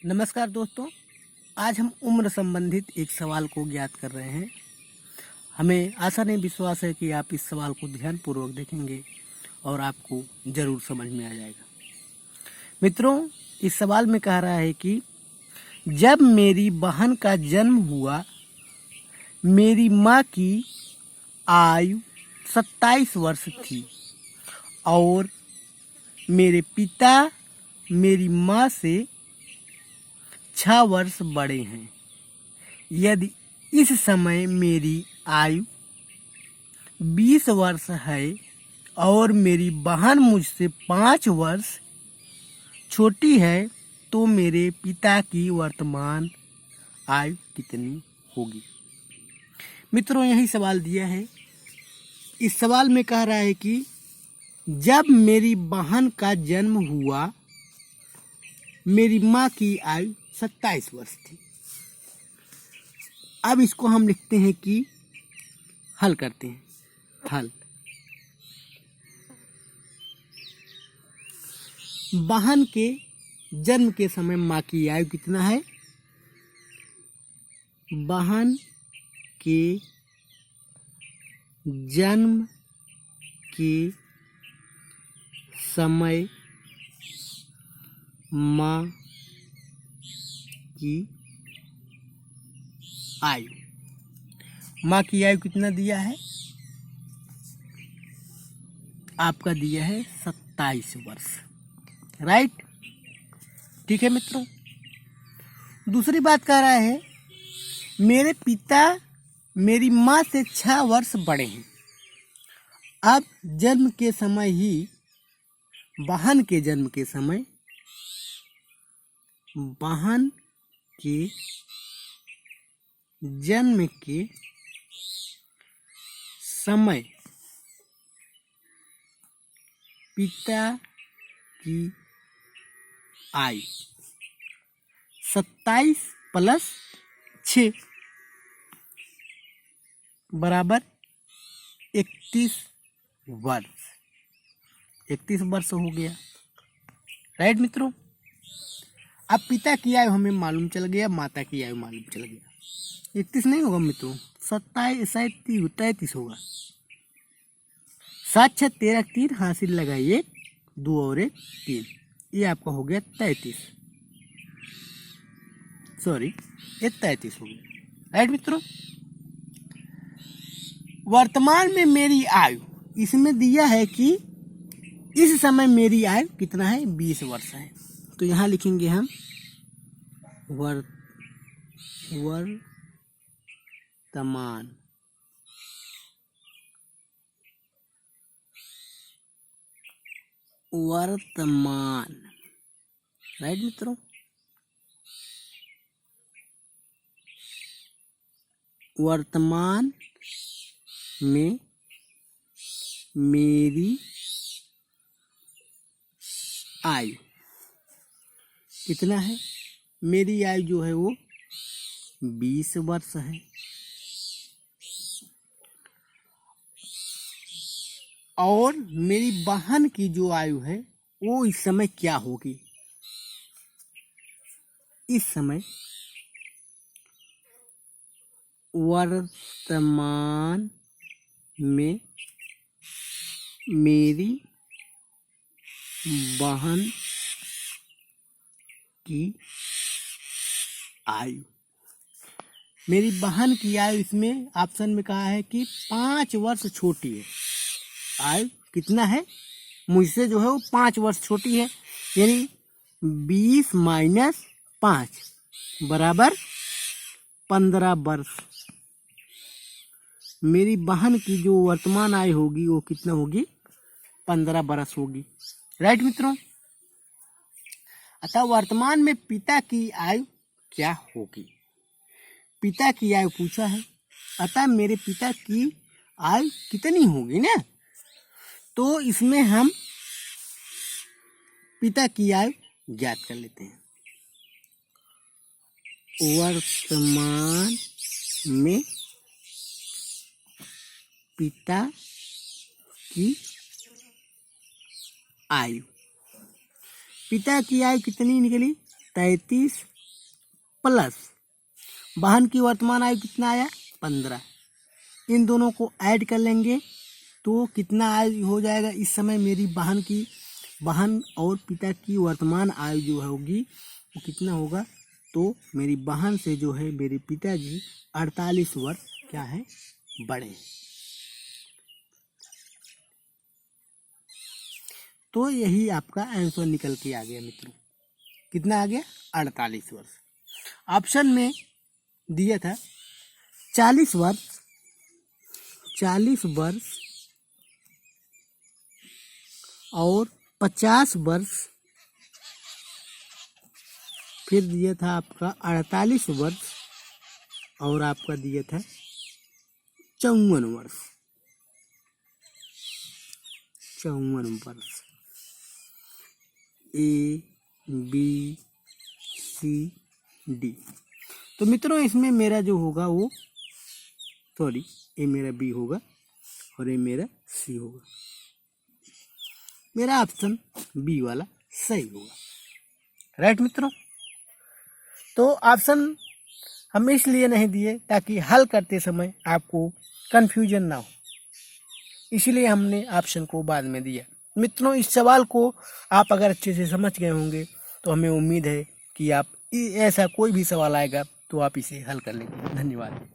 नमस्कार दोस्तों, आज हम उम्र संबंधित एक सवाल को ज्ञात कर रहे हैं। हमें आशा नहीं विश्वास है कि आप इस सवाल को ध्यानपूर्वक देखेंगे और आपको ज़रूर समझ में आ जाएगा। मित्रों, इस सवाल में कह रहा है कि जब मेरी बहन का जन्म हुआ, मेरी माँ की आयु 27 वर्ष थी और मेरे पिता मेरी माँ से 6 वर्ष बड़े हैं। यदि इस समय मेरी आयु 20 वर्ष है और मेरी बहन मुझसे 5 वर्ष छोटी है, तो मेरे पिता की वर्तमान आयु कितनी होगी? मित्रों, यही सवाल दिया है। इस सवाल में कह रहा है कि जब मेरी बहन का जन्म हुआ, मेरी माँ की आयु 27 वर्ष थी। अब इसको हम लिखते हैं कि हल करते हैं। हल, बहन के जन्म के समय माँ की आयु कितना है? बहन के जन्म के समय माँ की आयु, माँ की आयु कितना दिया है? आपका दिया है 27 वर्ष, राइट। ठीक है मित्रों, दूसरी बात कह रहा है मेरे पिता मेरी माँ से 6 वर्ष बड़े हैं। अब जन्म के समय ही, बहन के जन्म के समय, बहन के जन्म के समय पिता की आयु 27 प्लस 6 बराबर 31 वर्ष। 31 वर्ष हो गया, राइट मित्रों। अब पिता की आयु हमें मालूम चल गया, माता की आयु मालूम चल गया। 31 नहीं होगा मित्रों, 33 होगा। 7 6 13, 3 हासिल लगाइए, 2 और 1 3, ये आपका हो गया 33। सॉरी, ये 33 हो गया, राइट मित्रों। वर्तमान में मेरी आयु, इसमें दिया है कि इस समय मेरी आयु कितना है? 20 वर्ष है। तो यहाँ लिखेंगे हम वर्तमान, राइट मित्रों। वर्तमान में मेरी आयु कितना है? मेरी आयु जो है वो 20 वर्ष है और मेरी बहन की जो आयु है वो इस समय क्या होगी? इस समय वर्तमान में मेरी बहन की आयु, मेरी बहन की आयु इसमें ऑप्शन में कहा है कि 5 वर्ष छोटी है। आयु कितना है? मुझसे जो है वो 5 वर्ष छोटी है, यानी 20 माइनस 5 बराबर 15 वर्ष। मेरी बहन की जो वर्तमान आयु होगी वो कितना होगी? 15 वर्ष होगी, राइट मित्रों। अतः वर्तमान में पिता की आयु क्या होगी? पिता की आयु पूछा है, अतः मेरे पिता की आयु कितनी होगी ना? तो इसमें हम पिता की आयु ज्ञात कर लेते हैं। वर्तमान में पिता की आयु, पिता की आयु कितनी निकली? 33 प्लस वाहन की वर्तमान आयु कितना आया 15। इन दोनों को ऐड कर लेंगे तो कितना आयु हो जाएगा। इस समय मेरी वाहन और पिता की वर्तमान आयु जो होगी वो कितना होगा, तो मेरी वाहन से जो है मेरे पिताजी 48 वर्ष क्या है बड़े। तो यही आपका आंसर निकल के आ गया मित्रों। कितना आ गया 48 वर्ष। ऑप्शन में दिया था 40 वर्ष और 50 वर्ष, फिर दिया था आपका 48 वर्ष और आपका दिया था 54 वर्ष। 54 वर्ष। A B C D। तो मित्रों इसमें मेरा जो होगा वो ये मेरा B होगा और ये मेरा C होगा। मेरा ऑप्शन B वाला सही होगा। राइट मित्रों। तो ऑप्शन हम इसलिए नहीं दिए ताकि हल करते समय आपको कंफ्यूजन ना हो, इसलिए हमने ऑप्शन को बाद में दिया। मित्रों इस सवाल को आप अगर अच्छे से समझ गए होंगे तो हमें उम्मीद है कि आप ऐसा कोई भी सवाल आएगा तो आप इसे हल कर लेंगे। धन्यवाद।